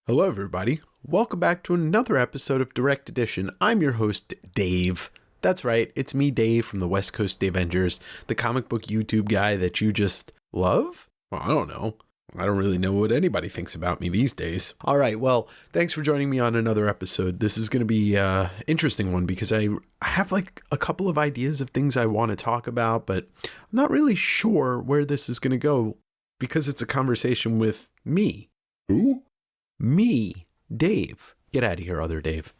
Hello, everybody. Welcome back to another episode of Direct Edition. I'm your host, Dave. That's right, it's me, Dave, from the West Coast Davengers, the comic book YouTube guy that you just love? Well, I don't know. I don't really know what anybody thinks about me these days. All right, well, thanks for joining me on another episode. This is going to be an interesting one because I have like a couple of ideas of things I want to talk about, but I'm not really sure where this is going to go because it's a conversation with me. Who? Me, Dave. Get out of here, other Dave.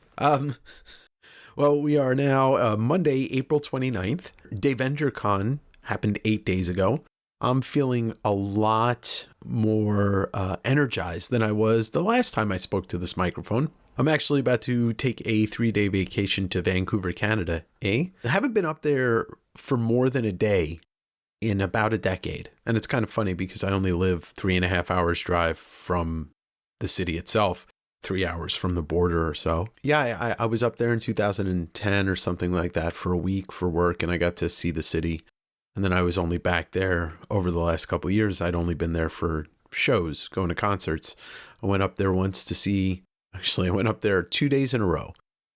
Well, we are now Monday, April 29th. DavengerCon happened 8 days ago. I'm feeling a lot more energized than I was the last time I spoke to this microphone. I'm actually about to take a 3-day vacation to Vancouver, Canada, I haven't been up there for more than a day in about a decade. And it's kind of funny because I only live 3.5 hours drive from the city itself, 3 hours from the border or so. Yeah, I was up there in 2010 or something like that for a week for work, and I got to see the city. And then I was only back there over the last couple of years. I'd only been there for shows, going to concerts. I went up there once to see, actually I went up there 2 days in a row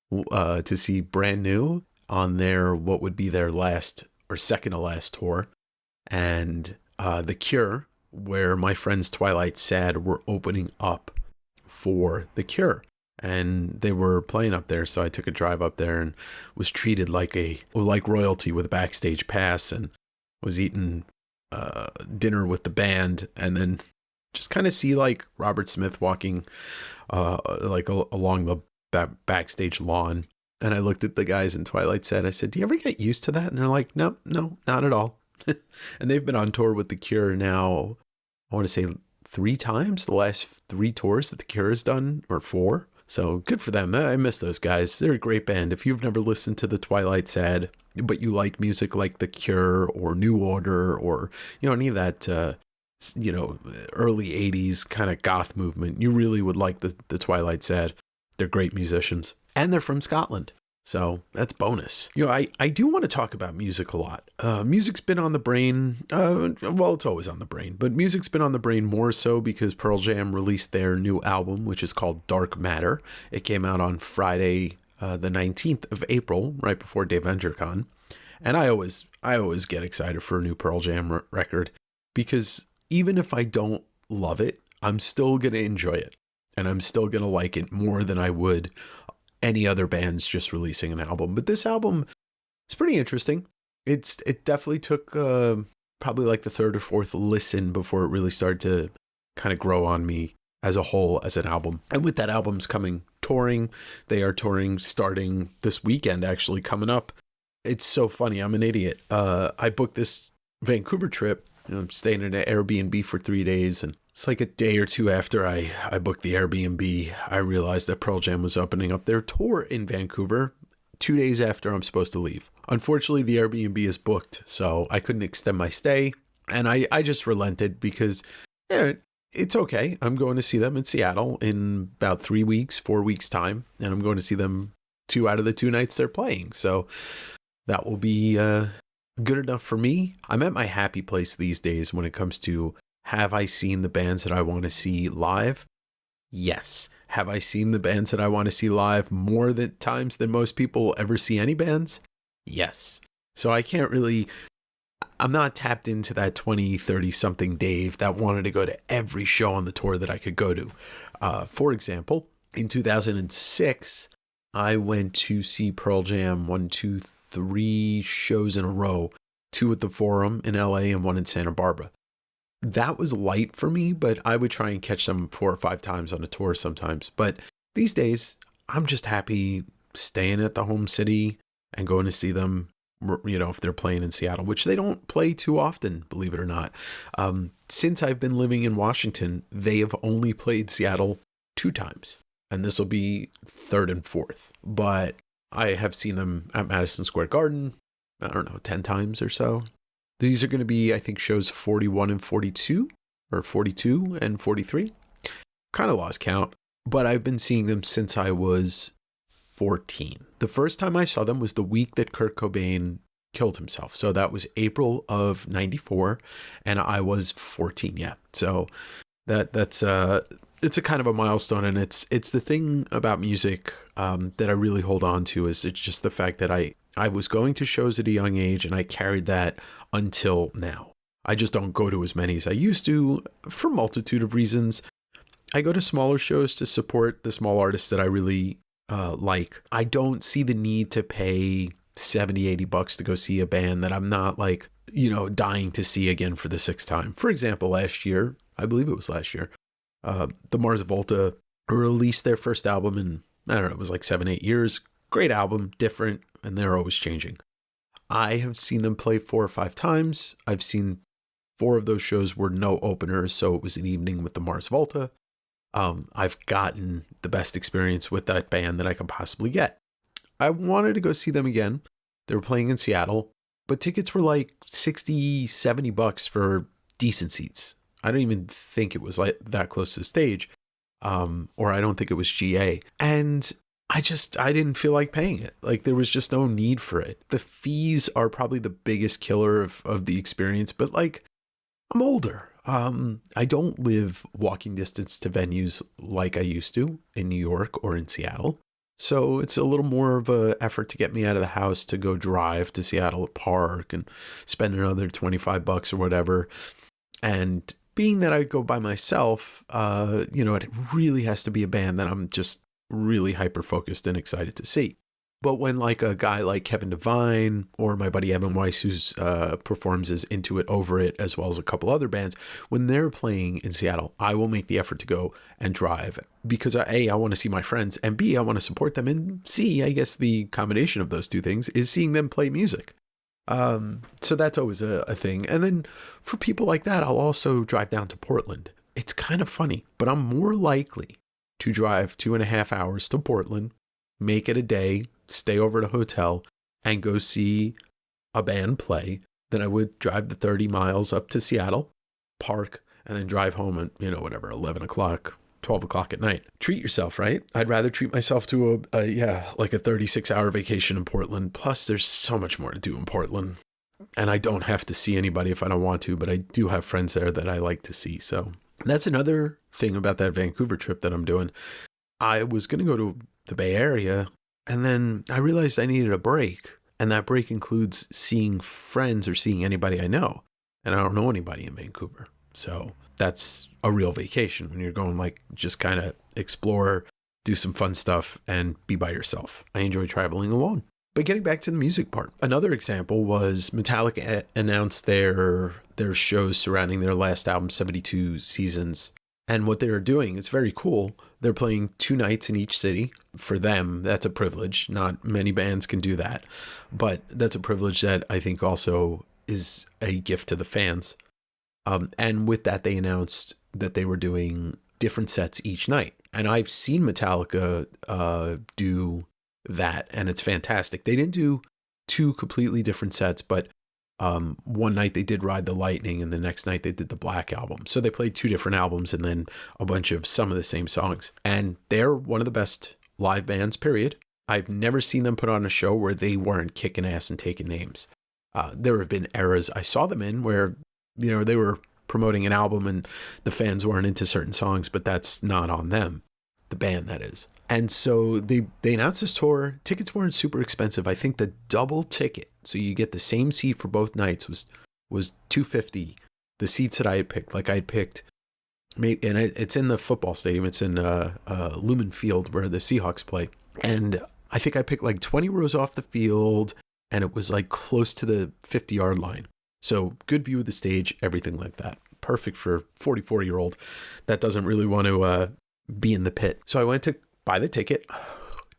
to see Brand New on their, what would be their last or second to last tour. And The Cure, where my friends Twilight Sad were opening up for The Cure, and they were playing up there, so I took a drive up there and was treated like royalty with a backstage pass, and was eating dinner with the band, and then just kind of see like Robert Smith walking along the backstage lawn. And I looked at the guys in Twilight Sad. I said, "Do you ever get used to that?" And they're like, "No, not at all." And they've been on tour with The Cure now, I want to say 3 times, the last 3 tours that The Cure has done, or 4. So good for them. I miss those guys. They're a great band. If you've never listened to the Twilight Sad, but you like music like The Cure or New Order or, any of that, early 80s kind of goth movement, you really would like the Twilight Sad. They're great musicians. And they're from Scotland. So that's bonus. I do want to talk about music a lot. Music's been on the brain. Well, it's always on the brain, but music's been on the brain more so because Pearl Jam released their new album, which is called Dark Matter. It came out on Friday, the 19th of April, right before DavengerCon. And I always get excited for a new Pearl Jam record because even if I don't love it, I'm still going to enjoy it. And I'm still going to like it more than I would any other bands just releasing an album. But this album is pretty interesting. It definitely took probably like the 3rd or 4th listen before it really started to kind of grow on me as a whole, as an album. And with that album's coming touring. They are touring starting this weekend, actually coming up. It's so funny. I'm an idiot. I booked this Vancouver trip. I'm staying in an Airbnb for 3 days, and it's like a day or 2 after I booked the Airbnb, I realized that Pearl Jam was opening up their tour in Vancouver 2 days after I'm supposed to leave. Unfortunately, the Airbnb is booked, so I couldn't extend my stay, and I just relented because it's okay. I'm going to see them in Seattle in about 4 weeks time, and I'm going to see them 2 out of the 2 nights they're playing, so that will be good enough for me. I'm at my happy place these days when it comes to, have I seen the bands that I want to see live? Yes. Have I seen the bands that I want to see live more times than most people ever see any bands? Yes. So I'm not tapped into that 20, 30 something Dave that wanted to go to every show on the tour that I could go to. For example, in 2006, I went to see Pearl Jam 3 shows in a row, 2 at the Forum in LA and 1 in Santa Barbara. That was light for me, but I would try and catch them 4 or 5 times on a tour sometimes. But these days, I'm just happy staying at the home city and going to see them, if they're playing in Seattle, which they don't play too often, believe it or not. Since I've been living in Washington, they have only played Seattle 2 times. And this will be 3rd and 4th. But I have seen them at Madison Square Garden, 10 times or so. These are going to be, I think, shows 41 and 42, or 42 and 43. Kind of lost count, but I've been seeing them since I was 14. The first time I saw them was the week that Kurt Cobain killed himself. So that was April of 94, and I was 14. Yeah. So that's it's a kind of a milestone, and it's the thing about music that I really hold on to is it's just the fact that I was going to shows at a young age, and I carried that until now. I just don't go to as many as I used to for a multitude of reasons. I go to smaller shows to support the small artists that I really like. I don't see the need to pay $70-$80 to go see a band that I'm not like, dying to see again for the sixth time. For example, last year, I believe it was last year, the Mars Volta released their first album in, I don't know, it was like 7-8 years. Great album, different, and they're always changing. I have seen them play 4 or 5 times. I've seen 4 of those shows were no openers, so it was an evening with the Mars Volta. I've gotten the best experience with that band that I could possibly get. I wanted to go see them again. They were playing in Seattle, but tickets were like $60-$70 for decent seats. I don't even think it was like that close to the stage, or I don't think it was GA. And I didn't feel like paying it. Like there was just no need for it. The fees are probably the biggest killer of the experience, but like I'm older. I don't live walking distance to venues like I used to in New York or in Seattle. So it's a little more of a effort to get me out of the house to go drive to Seattle Park and spend another $25 or whatever. And being that I go by myself, it really has to be a band that I'm just really hyper-focused and excited to see. But when like a guy like Kevin Devine or my buddy Evan Weiss, who's performs as Into It, Over It, as well as a couple other bands, when they're playing in Seattle, I will make the effort to go and drive because A, I want to see my friends, and B, I want to support them, and C, I guess the combination of those two things is seeing them play music. So that's always a thing. And then for people like that, I'll also drive down to Portland. It's kind of funny, but I'm more likely to drive 2.5 hours to Portland, make it a day, stay over at a hotel, and go see a band play than I would drive the 30 miles up to Seattle, park, and then drive home at, 11 o'clock, 12 o'clock at night. Treat yourself, right? I'd rather treat myself to a 36-hour vacation in Portland. Plus, there's so much more to do in Portland. And I don't have to see anybody if I don't want to, but I do have friends there that I like to see. So that's another thing about that Vancouver trip that I'm doing. I was going to go to the Bay Area, and then I realized I needed a break. And that break includes seeing friends or seeing anybody I know. And I don't know anybody in Vancouver. So that's a real vacation when you're going like just kind of explore, do some fun stuff, and be by yourself. I enjoy traveling alone. But getting back to the music part, another example was Metallica announced their shows surrounding their last album, 72 Seasons. And what they're doing, it's very cool. They're playing 2 nights in each city. For them, that's a privilege. Not many bands can do that. But that's a privilege that I think also is a gift to the fans. And with that, they announced that they were doing different sets each night. And I've seen Metallica do that, and it's fantastic. They didn't do 2 completely different sets, but one night they did Ride the Lightning, and the next night they did the Black Album. So they played 2 different albums and then a bunch of some of the same songs. And they're one of the best live bands, period. I've never seen them put on a show where they weren't kicking ass and taking names. There have been eras I saw them in where, they were promoting an album and the fans weren't into certain songs, but that's not on them, the band that is. And so they announced this tour. Tickets weren't super expensive. I think the double ticket, so you get the same seat for both nights, was $250. The seats that I had picked, and it's in the football stadium. It's in Lumen Field where the Seahawks play. And I think I picked like 20 rows off the field, and it was like close to the 50-yard line. So good view of the stage, everything like that. Perfect for a 44-year-old that doesn't really want to be in the pit. So I went to buy the ticket,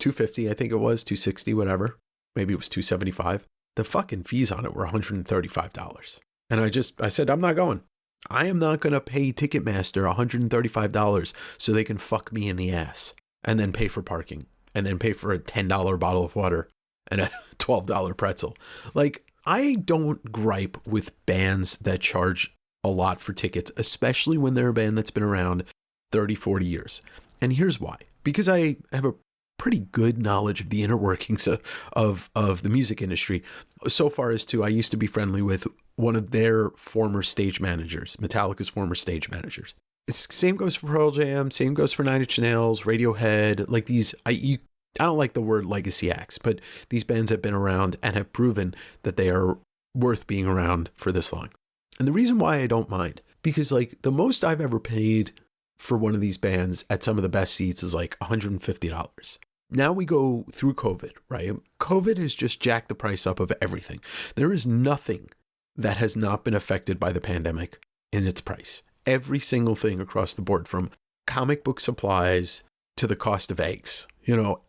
$250, I think it was, $260, whatever. Maybe it was $275. The fucking fees on it were $135. And I said, I'm not going. I am not going to pay Ticketmaster $135 so they can fuck me in the ass and then pay for parking and then pay for a $10 bottle of water and a $12 pretzel. Like, I don't gripe with bands that charge a lot for tickets, especially when they're a band that's been around 30, 40 years. And here's why. Because I have a pretty good knowledge of the inner workings of the music industry. So far as to, I used to be friendly with one of their former stage managers, Metallica's former stage managers. It's same goes for Pearl Jam, same goes for Nine Inch Nails, Radiohead, like these, I don't like the word legacy acts, but these bands have been around and have proven that they are worth being around for this long. And the reason why I don't mind, because like the most I've ever paid for one of these bands at some of the best seats is like $150. Now we go through COVID, right? COVID has just jacked the price up of everything. There is nothing that has not been affected by the pandemic in its price. Every single thing across the board, from comic book supplies to the cost of eggs,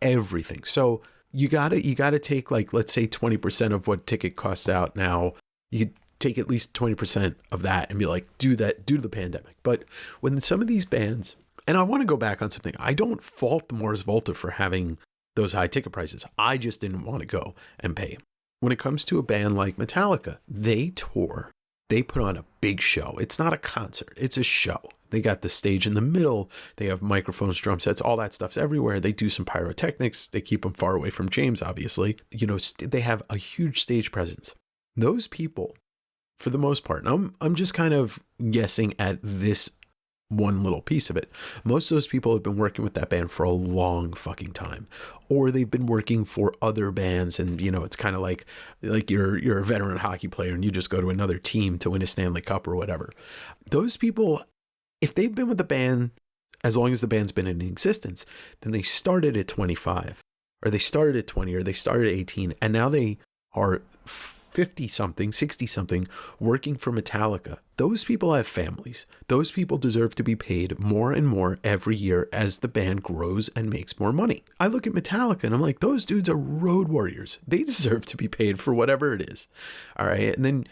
everything. So you gotta take, like, let's say 20% of what ticket costs out now. You take at least 20% of that and be like, do that due to the pandemic. But when some of these bands, and I want to go back on something, I don't fault the Mars Volta for having those high ticket prices. I just didn't want to go and pay. When it comes to a band like Metallica, they tour. They put on a big show. It's not a concert. It's a show. They got the stage in the middle. They have microphones, drum sets, all that stuff's everywhere. They do some pyrotechnics. They keep them far away from James, obviously. They have a huge stage presence. Those people, for the most part, and I'm just kind of guessing at this one little piece of it. Most of those people have been working with that band for a long fucking time, or they've been working for other bands. And, it's kind of like you're a veteran hockey player and you just go to another team to win a Stanley Cup or whatever. Those people, if they've been with the band as long as the band's been in existence, then they started at 25, or they started at 20, or they started at 18, and now they are 50 something, 60 something, working for Metallica. Those people have families. Those people deserve to be paid more and more every year as the band grows and makes more money. I look at Metallica and I'm like, those dudes are road warriors. They deserve to be paid for whatever it is. All right. And then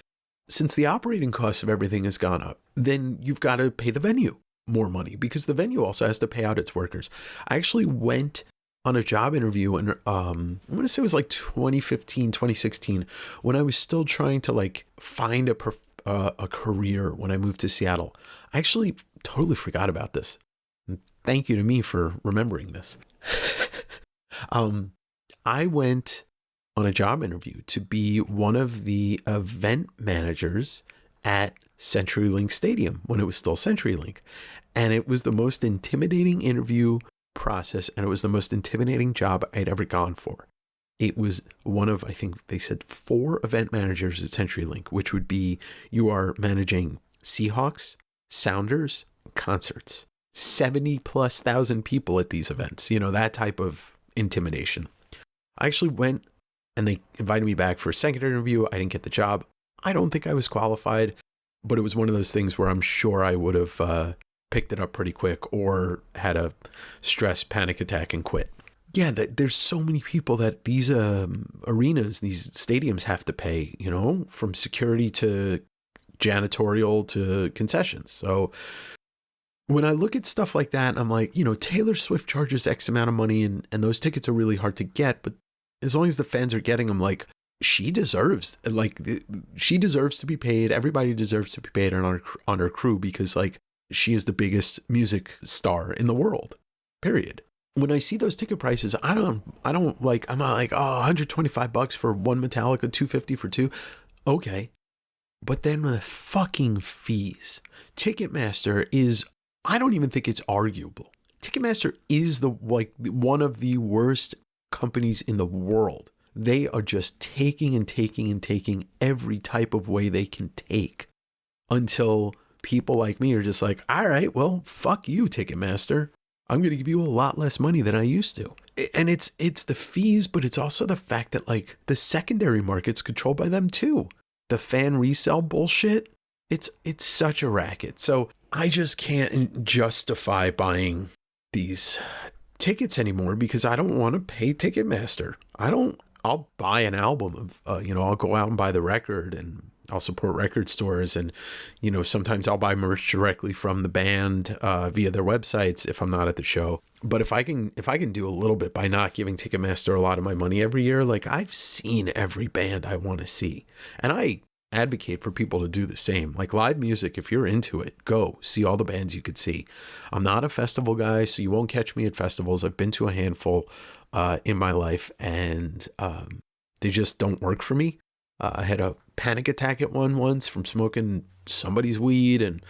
since the operating costs of everything has gone up, then you've got to pay the venue more money, because the venue also has to pay out its workers. I actually went on a job interview, and I'm going to say it was like 2015, 2016, when I was still trying to find a career when I moved to Seattle. I actually totally forgot about this. And thank you to me for remembering this. I went on a job interview to be one of the event managers at CenturyLink Stadium when it was still CenturyLink. And it was the most intimidating interview process, and it was the most intimidating job I'd ever gone for. It was one of, I think they said, 4 event managers at CenturyLink, which would be, you are managing Seahawks, Sounders, concerts, 70,000+ people at these events, that type of intimidation. I actually went, and they invited me back for a second interview. I didn't get the job. I don't think I was qualified, but it was one of those things where I'm sure I would have picked it up pretty quick, or had a stress panic attack and quit. Yeah, there's so many people that these arenas, these stadiums have to pay, from security to janitorial to concessions. So when I look at stuff like that, I'm like, Taylor Swift charges X amount of money, and those tickets are really hard to get. But as long as the fans are getting them, she deserves to be paid. Everybody deserves to be paid on her crew, because she is the biggest music star in the world, period. When I see those ticket prices, I'm not like, oh, $125 for one Metallica, $250 for 2. Okay. But then the fucking fees. Ticketmaster is, I don't even think it's arguable. Ticketmaster is one of the worst companies in the world. They are just taking and taking and taking every type of way they can take, until people like me are just like, all right, well, fuck you, Ticketmaster. I'm going to give you a lot less money than I used to. And it's the fees, but it's also the fact that the secondary market's controlled by them too. The fan resale bullshit, it's such a racket. So I just can't justify buying these tickets anymore, because I don't want to pay Ticketmaster. I'll buy an album of, I'll go out and buy the record, and I'll support record stores, and, sometimes I'll buy merch directly from the band via their websites if I'm not at the show. But if I can do a little bit by not giving Ticketmaster a lot of my money every year, I've seen every band I want to see, and I advocate for people to do the same. Live music, if you're into it, go see all the bands you could see. I'm not a festival guy, so you won't catch me at festivals. I've been to a handful in my life, and they just don't work for me. I had a panic attack at one once from smoking somebody's weed, and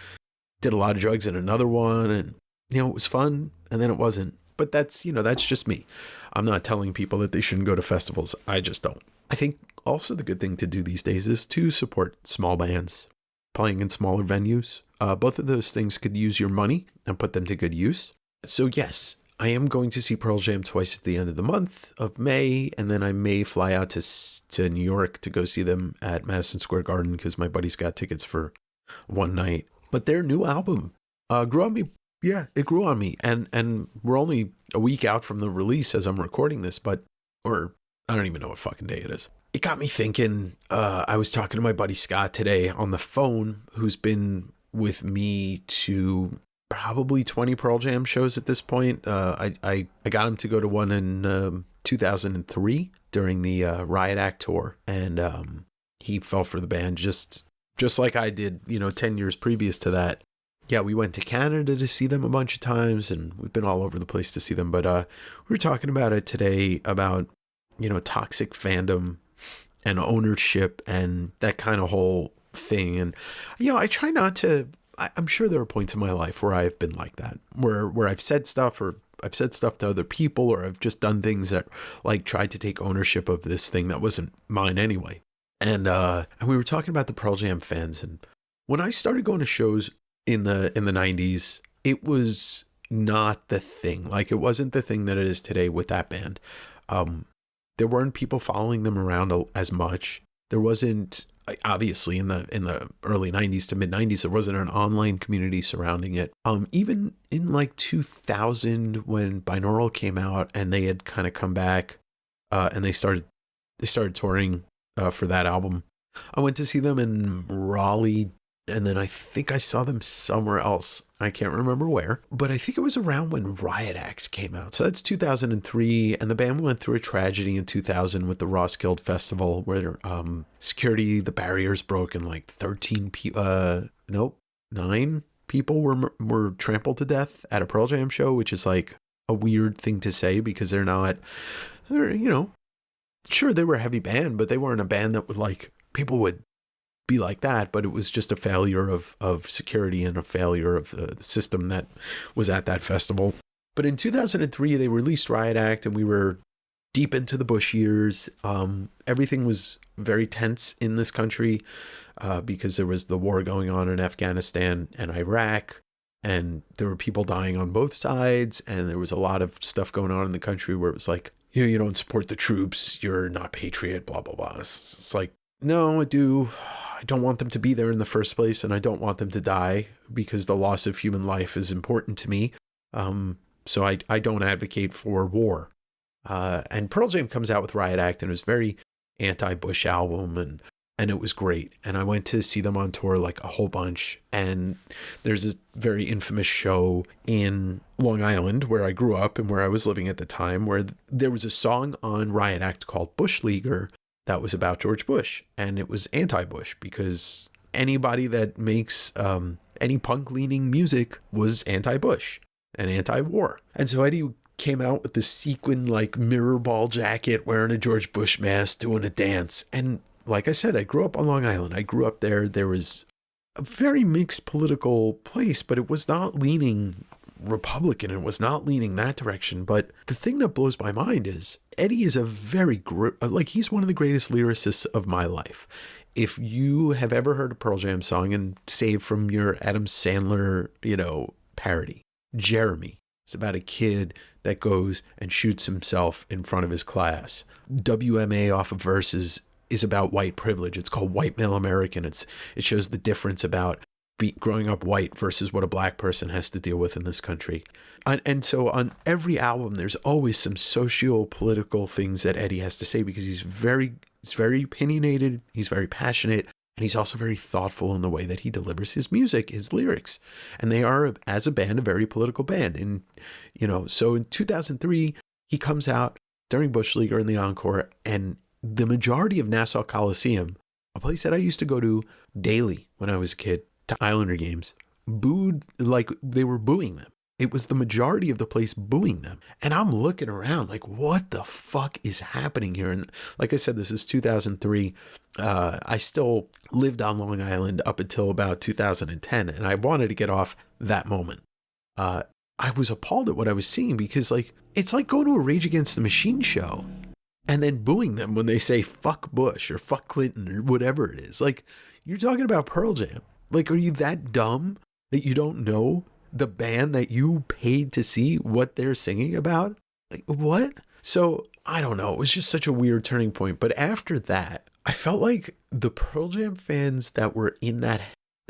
did a lot of drugs in another one, and it was fun, and then it wasn't. But that's just me. I'm not telling people that they shouldn't go to festivals. I just don't. I think also the good thing to do these days is to support small bands playing in smaller venues. Both of those things could use your money and put them to good use. So yes, I am going to see Pearl Jam twice at the end of the month of May, and then I may fly out to New York to go see them at Madison Square Garden because my buddy's got tickets for one night. But their new album grew on me. Yeah, it grew on me, and we're only a week out from the release as I'm recording this, or I don't even know what fucking day it is. It got me thinking. I was talking to my buddy Scott today on the phone, who's been with me to probably 20 Pearl Jam shows at this point. I got him to go to one in 2003 during the Riot Act tour, and he fell for the band just like I did, 10 years previous to that. Yeah, we went to Canada to see them a bunch of times, and we've been all over the place to see them. But we were talking about it today about, toxic fandom and ownership and that kind of whole thing. And, I try not to, I'm sure there are points in my life where I've been like that, where I've said stuff, or I've said stuff to other people, or I've just done things that tried to take ownership of this thing that wasn't mine anyway. And we were talking about the Pearl Jam fans. And when I started going to shows in the 90s, it was not the thing. It wasn't the thing that it is today with that band. There weren't people following them around as much. There wasn't, obviously, in the early 90s to mid 90s, there wasn't an online community surrounding it. Even in 2000, when Binaural came out and they had kind of come back, and they started touring for that album. I went to see them in Raleigh, and then I think I saw them somewhere else. I can't remember where, but I think it was around when Riot Act came out. So that's 2003, and the band went through a tragedy in 2000 with the Roskilde Festival, where security, the barriers broke, and 9 people were trampled to death at a Pearl Jam show, which is a weird thing to say because they're sure, they were a heavy band, but they weren't a band that would people would be like that. But it was just a failure of security and a failure of the system that was at that festival. But in 2003, they released Riot Act, and we were deep into the Bush years. Everything was very tense in this country because there was the war going on in Afghanistan and Iraq, and there were people dying on both sides, and there was a lot of stuff going on in the country where it was you don't support the troops, you're not patriot, blah, blah, blah. It's no, I do. I don't want them to be there in the first place, and I don't want them to die because the loss of human life is important to me. So I don't advocate for war. And Pearl Jam comes out with Riot Act, and it was very anti-Bush album, and it was great. And I went to see them on tour a whole bunch. And there's this very infamous show in Long Island where I grew up and where I was living at the time, where there was a song on Riot Act called Bush Leaguer that was about George Bush. And it was anti-Bush because anybody that makes any punk-leaning music was anti-Bush and anti-war. And so Eddie came out with this sequin mirror ball jacket, wearing a George Bush mask, doing a dance. And like I said, I grew up on Long Island. I grew up there. There was a very mixed political place, but it was not leaning Republican. It was not leaning that direction. But the thing that blows my mind is Eddie is he's one of the greatest lyricists of my life. If you have ever heard a Pearl Jam song, and save from your Adam Sandler, parody, Jeremy, it's about a kid that goes and shoots himself in front of his class. WMA off of Verses is about white privilege. It's called White Male American. It shows the difference about growing up white versus what a black person has to deal with in this country. And so on every album, there's always some socio-political things that Eddie has to say because he's very opinionated, he's very passionate, and he's also very thoughtful in the way that he delivers his music, his lyrics. And they are, as a band, a very political band. And, so in 2003, he comes out during Bush Leaguer in the Encore, and the majority of Nassau Coliseum, a place that I used to go to daily when I was a kid, to Islander games, booed, they were booing them. it was the majority of the place booing them. And I'm looking around like, what the fuck is happening here? And like I said, this is 2003. I still lived on Long Island up until about 2010, and I wanted to get off that moment. I was appalled at what I was seeing because, like, it's like going to a Rage Against the Machine show and then booing them when they say fuck Bush or fuck Clinton or whatever it is. Like, you're talking about Pearl Jam. Like, are you that dumb that you don't know the band that you paid to see what they're singing about? Like, what? So, I don't know. It was just such a weird turning point. But after that, I felt like the Pearl Jam fans that were in that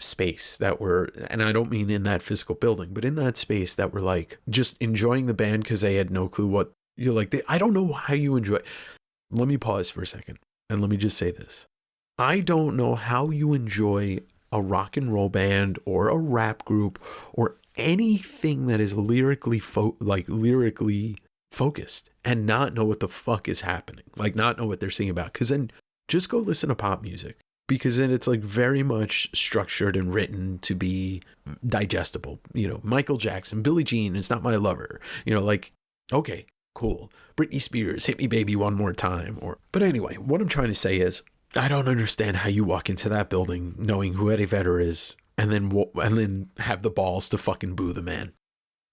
space, that were, and I don't mean in that physical building, but in that space, that were like just enjoying the band because they had no clue what you're like. I don't know how you enjoy. Let me pause for a second and let me just say this. I don't know how you enjoy a rock and roll band or a rap group or anything that is lyrically focused and not know what the fuck is happening, like not know what they're singing about. Because then just go listen to pop music, because then it's like very much structured and written to be digestible. You know, Michael Jackson, Billie Jean is not my lover. You know, like, okay, cool. Britney Spears, Hit Me Baby One More Time. But anyway, what I'm trying to say is, I don't understand how you walk into that building knowing who Eddie Vedder is and then have the balls to fucking boo the man.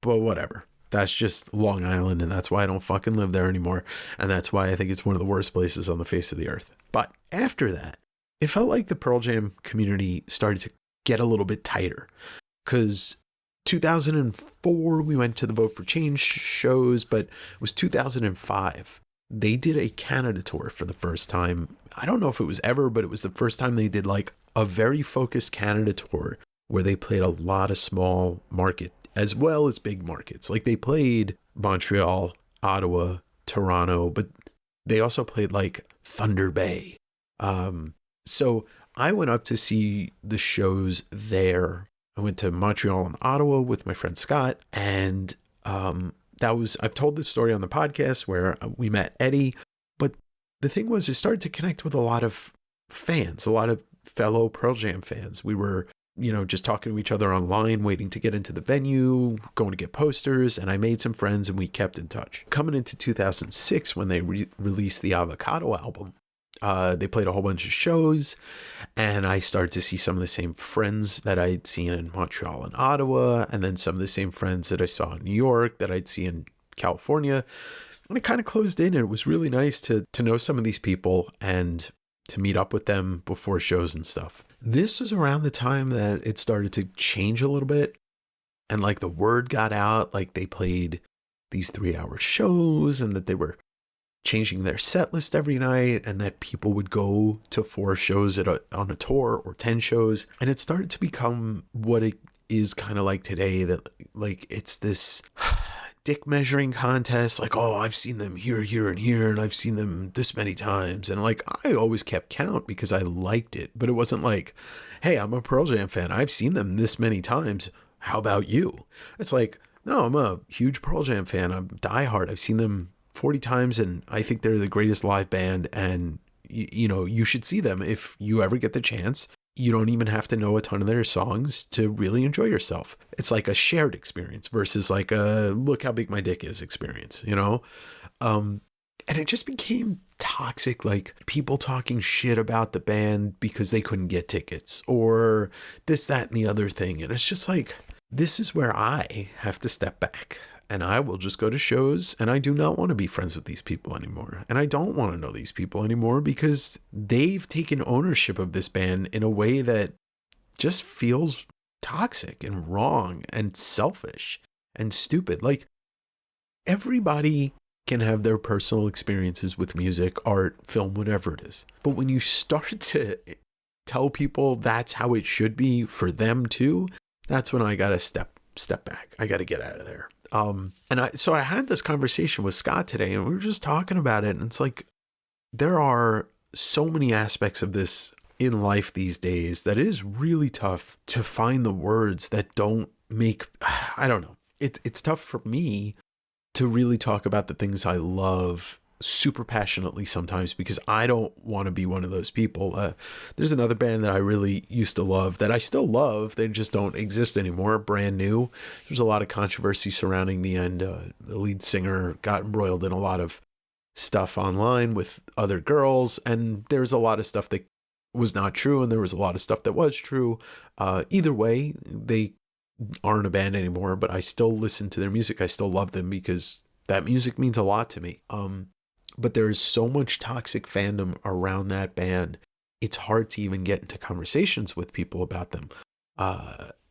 But whatever. That's just Long Island, and that's why I don't fucking live there anymore. And that's why I think it's one of the worst places on the face of the earth. But after that, it felt like the Pearl Jam community started to get a little bit tighter. Because 2004, we went to the Vote for Change shows, but it was 2005. They did a Canada tour for the first time. I don't know if it was ever, but it was the first time they did like a very focused Canada tour where they played a lot of small market as well as big markets. Like they played Montreal, Ottawa, Toronto, but they also played like Thunder Bay. So I went up to see the shows there. I went to Montreal and Ottawa with my friend Scott, and I've told this story on the podcast where we met Eddie, but the thing was, it started to connect with a lot of fans, a lot of fellow Pearl Jam fans. We were, just talking to each other online, waiting to get into the venue, going to get posters, and I made some friends and we kept in touch. Coming into 2006, when they released the Avocado album, they played a whole bunch of shows, and I started to see some of the same friends that I'd seen in Montreal and Ottawa, and then some of the same friends that I saw in New York that I'd see in California. And it kind of closed in, and it was really nice to know some of these people and to meet up with them before shows and stuff. This was around the time that it started to change a little bit, and like the word got out, like they played these 3-hour shows and that they were changing their set list every night, and that people would go to 4 shows on a tour or 10 shows. And it started to become what it is kind of like today, that like it's this dick measuring contest. Like, oh, I've seen them here, here, and here, and I've seen them this many times. And like, I always kept count because I liked it, but it wasn't like, hey, I'm a Pearl Jam fan, I've seen them this many times, how about you? It's like, no, I'm a huge Pearl Jam fan, I'm diehard, I've seen them 40 times, and I think they're the greatest live band, and you should see them if you ever get the chance. You don't even have to know a ton of their songs to really enjoy yourself. It's like a shared experience versus like a look how big my dick is experience, and it just became toxic, like people talking shit about the band because they couldn't get tickets or this, that, and the other thing. And it's just like, this is where I have to step back. And I will just go to shows, and I do not want to be friends with these people anymore. And I don't want to know these people anymore because they've taken ownership of this band in a way that just feels toxic and wrong and selfish and stupid. Like, everybody can have their personal experiences with music, art, film, whatever it is. But when you start to tell people that's how it should be for them too, that's when I got to step back. I got to get out of there. So I had this conversation with Scott today, and we were just talking about it. And it's like, there are so many aspects of this in life these days that it is really tough to find the words that don't make, I don't know. It's tough for me to really talk about the things I love super passionately sometimes because I don't want to be one of those people. There's another band that I really used to love that I still love. They just don't exist anymore. Brand new. There's a lot of controversy surrounding the end. The lead singer got embroiled in a lot of stuff online with other girls, and there's a lot of stuff that was not true, and there was a lot of stuff that was true. Either way, they aren't a band anymore, but I still listen to their music. I still love them because that music means a lot to me. But there's so much toxic fandom around that band. It's hard to even get into conversations with people about them.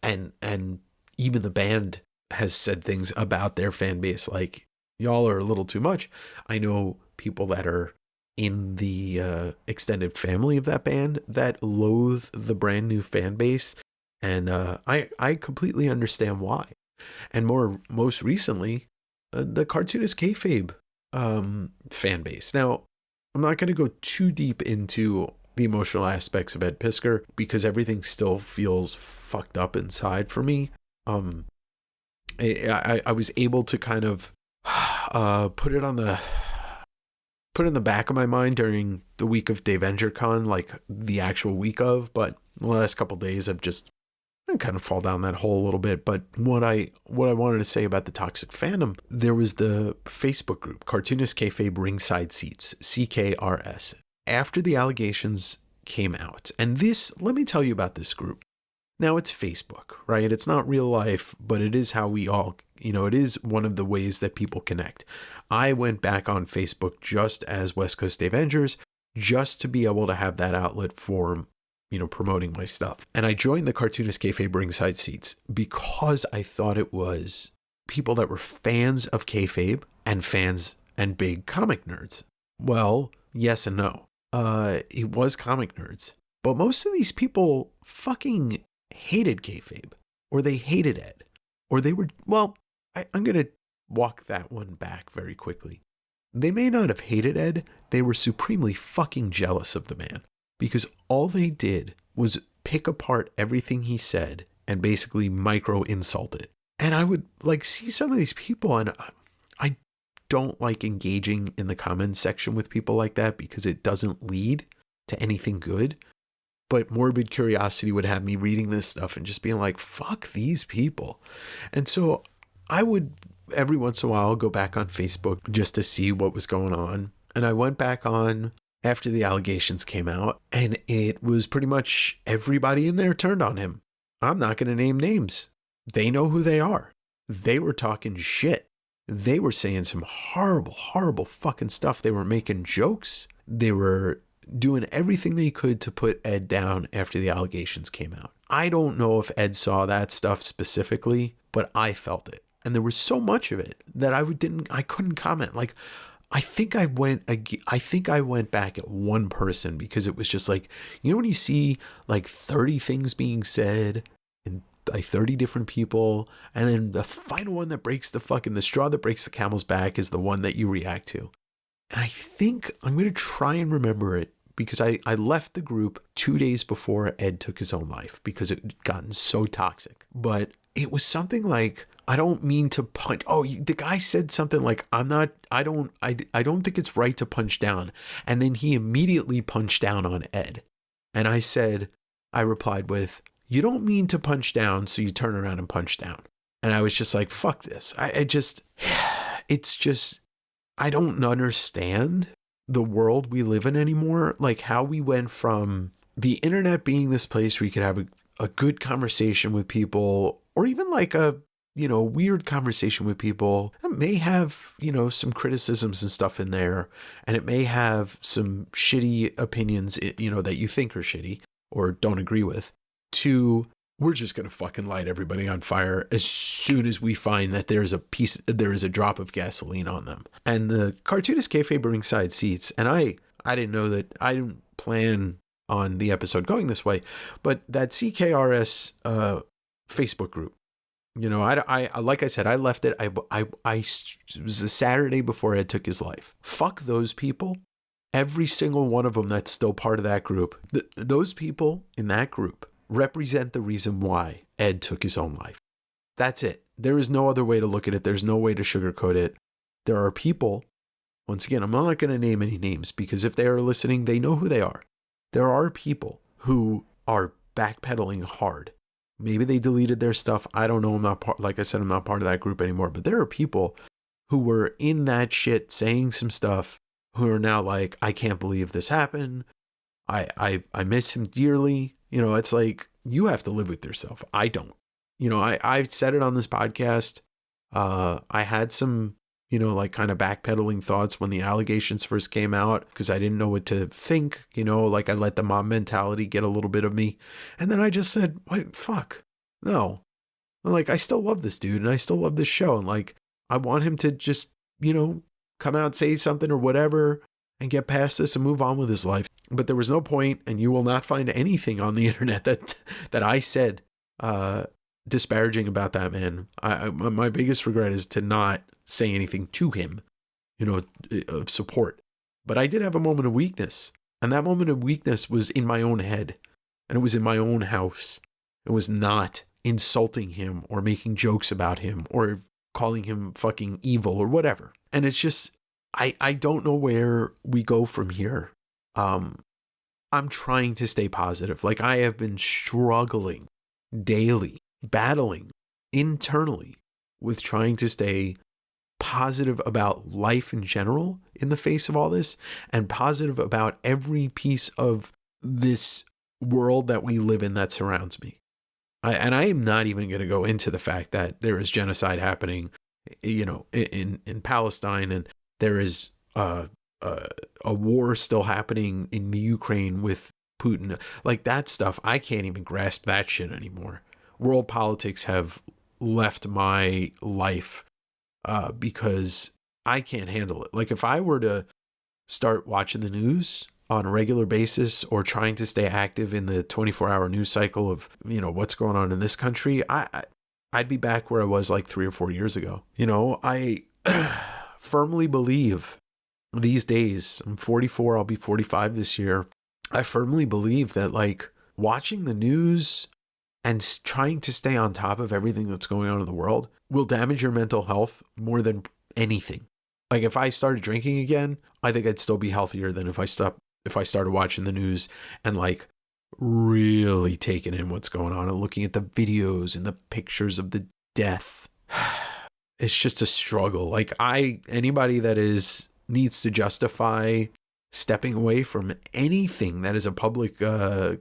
And even the band has said things about their fan base like, y'all are a little too much. I know people that are in the extended family of that band that loathe the brand new fan base. And I completely understand why. And most recently, the cartoonist kayfabe fan base. Now, I'm not going to go too deep into the emotional aspects of Ed Piskor because everything still feels fucked up inside for me. I was able to kind of put it in the back of my mind during the week of DavengerCon, like the actual week of, but the last couple of days I kind of fall down that hole a little bit. But what I wanted to say about the toxic fandom, there was the Facebook group, Cartoonist Kayfabe Ringside Seats, CKRS. After the allegations came out, and this, let me tell you about this group. Now it's Facebook, right? It's not real life, but it is how we all, it is one of the ways that people connect. I went back on Facebook just as West Coast Davengers, just to be able to have that outlet for promoting my stuff. And I joined the Cartoonist Kayfabe Ringside Seats because I thought it was people that were fans of kayfabe and fans and big comic nerds. Well, yes and no. It was comic nerds. But most of these people fucking hated kayfabe, or they hated Ed, or they were, I'm going to walk that one back very quickly. They may not have hated Ed, they were supremely fucking jealous of the man. Because all they did was pick apart everything he said and basically micro insult it. And I would see some of these people, and I don't like engaging in the comments section with people like that because it doesn't lead to anything good. But morbid curiosity would have me reading this stuff and just being like, fuck these people. And so I would every once in a while go back on Facebook just to see what was going on. And I went back on after the allegations came out, and it was pretty much everybody in there turned on him. I'm not going to name names. They know who they are. They were talking shit. They were saying some horrible, horrible fucking stuff. They were making jokes. They were doing everything they could to put Ed down after the allegations came out. I don't know if Ed saw that stuff specifically, but I felt it. And there was so much of it that I couldn't comment. I think I went back at one person because it was just when you see 30 things being said and 30 different people, and then the final one that breaks the straw that breaks the camel's back is the one that you react to. And I think I'm going to try and remember it because I left the group 2 days before Ed took his own life because it had gotten so toxic. But it was something like, I don't mean to punch. Oh, the guy said something like, I don't think it's right to punch down. And then he immediately punched down on Ed. And I replied with, you don't mean to punch down, so you turn around and punch down. And I was just like, fuck this. I don't understand the world we live in anymore. How we went from the internet being this place where you could have a good conversation with people, or even a weird conversation with people that may have, some criticisms and stuff in there. And it may have some shitty opinions, that you think are shitty or don't agree with, to we're just going to fucking light everybody on fire as soon as we find that there is a drop of gasoline on them. And the Cartoonist Kayfabe Ringside Seats, and I didn't know that, I didn't plan on the episode going this way, but that CKRS Facebook group, I like I said, I left it. It was the Saturday before Ed took his life. Fuck those people. Every single one of them that's still part of that group. Those people in that group represent the reason why Ed took his own life. That's it. There is no other way to look at it. There's no way to sugarcoat it. There are people Once again, I'm not going to name any names because if they are listening, they know who they are. There are people who are backpedaling hard. Maybe they deleted their stuff. I don't know. I'm not part, like I said, I'm not part of that group anymore. But there are people who were in that shit saying some stuff who are now like, I can't believe this happened. I miss him dearly. You know, it's like, you have to live with yourself. I don't. You know, I've said it on this podcast. I had some, you know, like kind of backpedaling thoughts when the allegations first came out because I didn't know what to think. You know, like I let the mom mentality get a little bit of me. And then I just said, what, fuck, no. Like, I still love this dude and I still love this show. And like, I want him to just, you know, come out, say something or whatever and get past this and move on with his life. But there was no point, and you will not find anything on the internet that I said disparaging about that man. My biggest regret is to not say anything to him, you know, of support. But I did have a moment of weakness, and that moment of weakness was in my own head, and it was in my own house. It was not insulting him or making jokes about him or calling him fucking evil or whatever. And it's just, I don't know where we go from here. I'm trying to stay positive. Like, I have been struggling daily, battling internally with trying to stay positive about life in general in the face of all this, and positive about every piece of this world that we live in that surrounds me. And I am not even going to go into the fact that there is genocide happening, you know, in Palestine, and there is a war still happening in the Ukraine with Putin. Like, that stuff, I can't even grasp that shit anymore. World politics have left my life because I can't handle it. Like, if I were to start watching the news on a regular basis or trying to stay active in the 24-hour news cycle of, you know, what's going on in this country, I'd be back where I was like 3 or 4 years ago. You know, I firmly believe these days, I'm 44, I'll be 45 this year. I firmly believe that, like, watching the news and trying to stay on top of everything that's going on in the world will damage your mental health more than anything. Like, if I started drinking again, I think I'd still be healthier than if I started watching the news and like really taking in what's going on and looking at the videos and the pictures of the death. It's just a struggle. Like, anybody that needs to justify stepping away from anything that is a public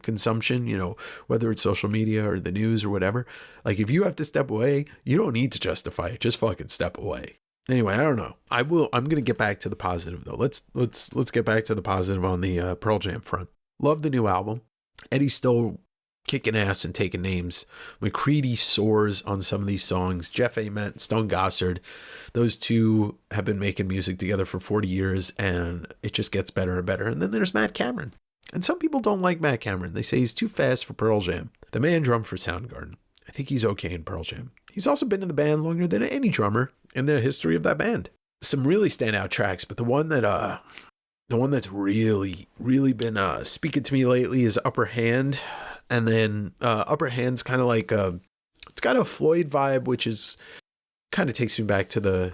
consumption, you know, whether it's social media or the news or whatever. Like, if you have to step away, you don't need to justify it. Just fucking step away. Anyway, I don't know. I'm going to get back to the positive though. Let's get back to the positive on the Pearl Jam front. Love the new album. Eddie's still kicking ass and taking names. McCready soars on some of these songs. Jeff Ament, Stone Gossard, those two have been making music together for 40 years, and it just gets better and better. And then there's Matt Cameron. And some people don't like Matt Cameron. They say he's too fast for Pearl Jam. The man drummed for Soundgarden. I think he's okay in Pearl Jam. He's also been in the band longer than any drummer in the history of that band. Some really standout tracks, but the one that's really, really been speaking to me lately is Upper Hand. And then Upper Hand's kind of like it's got a Floyd vibe, which is kind of takes me back to the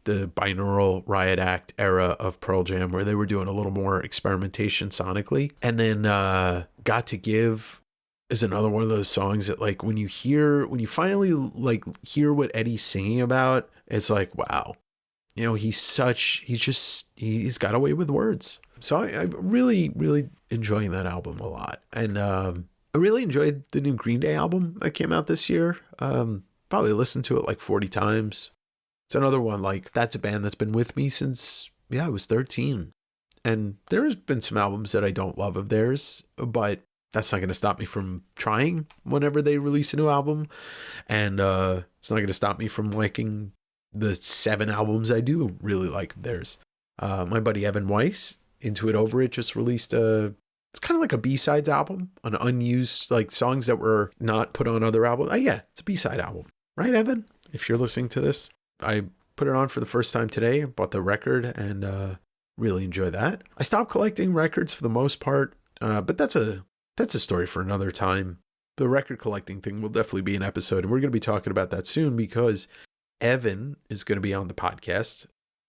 binaural Riot Act era of Pearl Jam, where they were doing a little more experimentation sonically. And then Got to Give is another one of those songs that, like, when you finally like hear what Eddie's singing about, it's like, wow, you know, he's got away with words. So I'm really, really enjoying that album a lot. And I really enjoyed the new Green Day album that came out this year. Probably listened to it like 40 times. It's another one, like, that's a band that's been with me since, I was 13. And there's been some albums that I don't love of theirs, but that's not going to stop me from trying whenever they release a new album. And it's not going to stop me from liking the 7 albums I do really like of theirs. My buddy Evan Weiss, Into It Over It, just released it's kind of like a B-sides album on unused, like, songs that were not put on other albums. Yeah, it's a B-side album. Right, Evan? If you're listening to this, I put it on for the first time today. I bought the record and really enjoy that. I stopped collecting records for the most part, but that's a story for another time. The record collecting thing will definitely be an episode, and we're going to be talking about that soon because Evan is going to be on the podcast.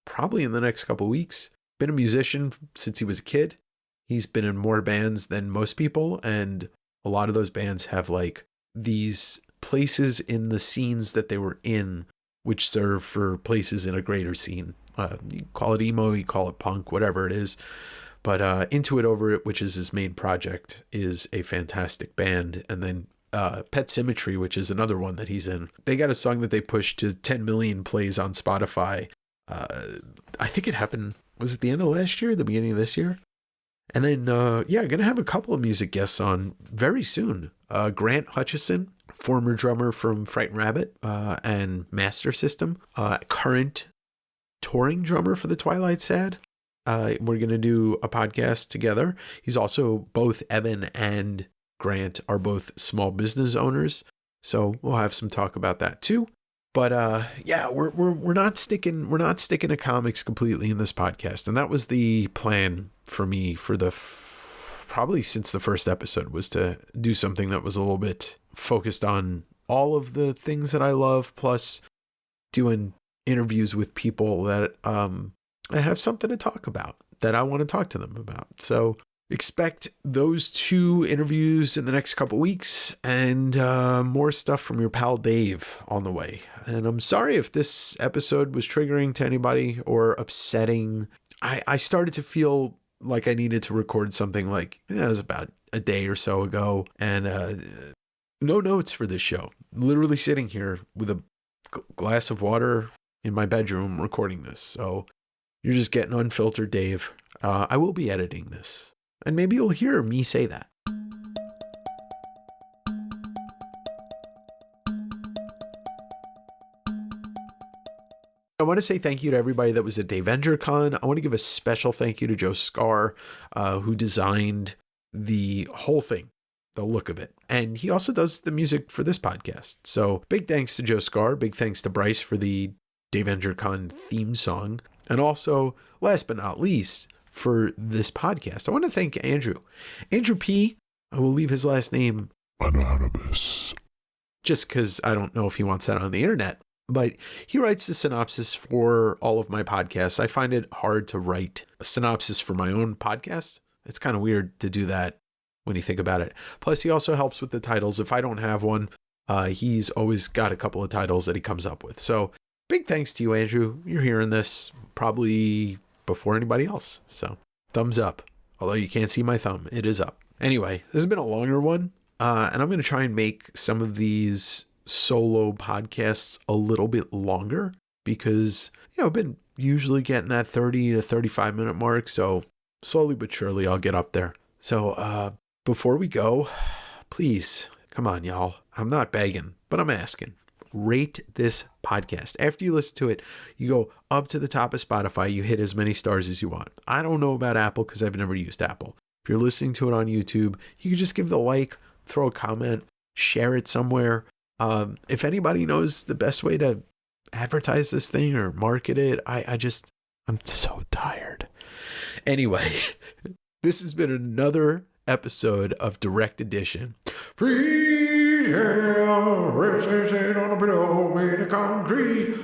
probably in the next couple of weeks. Been a musician since he was a kid. He's been in more bands than most people, and a lot of those bands have like these places in the scenes that they were in which serve for places in a greater scene. You call it emo, you call it punk, whatever it is. But Into It Over It, which is his main project, is a fantastic band. And then Pet Symmetry, which is another one that he's in. They got a song that they pushed to 10 million plays on Spotify. I think it happened, was it the end of last year, the beginning of this year? And then, going to have a couple of music guests on very soon. Grant Hutchison, former drummer from Frightened Rabbit and Master System, current touring drummer for the Twilight Sad. We're going to do a podcast together. He's also, both Evan and Grant are both small business owners. So we'll have some talk about that too. But we're not sticking to comics completely in this podcast. And that was the plan for me for probably since the first episode, was to do something that was a little bit focused on all of the things that I love, plus doing interviews with people that have something to talk about, that I want to talk to them about. So expect those 2 interviews in the next couple weeks, and more stuff from your pal Dave on the way. And I'm sorry if this episode was triggering to anybody or upsetting. I started to feel like I needed to record something like, it was about a day or so ago, and no notes for this show. Literally sitting here with a glass of water in my bedroom recording this. So you're just getting unfiltered Dave. I will be editing this, and maybe you'll hear me say that. I want to say thank you to everybody that was at Davenger Con. I want to give a special thank you to Joe Scar, who designed the whole thing, the look of it. And he also does the music for this podcast. So big thanks to Joe Scar. Big thanks to Bryce for the Davenger Con theme song. And also, last but not least, for this podcast, I want to thank Andrew. Andrew P. I will leave his last name anonymous, just because I don't know if he wants that on the internet. But he writes the synopsis for all of my podcasts. I find it hard to write a synopsis for my own podcast. It's kind of weird to do that when you think about it. Plus, he also helps with the titles. If I don't have one, he's always got a couple of titles that he comes up with. So big thanks to you, Andrew. You're hearing this probably before anybody else. So thumbs up. Although you can't see my thumb, it is up. Anyway, this has been a longer one. And I'm going to try and make some of these solo podcasts a little bit longer, because I've been usually getting that 30 to 35 minute mark. So slowly but surely I'll get up there. So before we go, please, come on, y'all. I'm not begging, but I'm asking. Rate this podcast. After you listen to it, you go up to the top of Spotify, you hit as many stars as you want. I don't know about Apple because I've never used Apple. If you're listening to it on YouTube, you can just give the like, throw a comment, share it somewhere. If anybody knows the best way to advertise this thing or market it, I'm so tired. Anyway, this has been another episode of Direct Edition. Free, yeah, resting on a pillow made of concrete.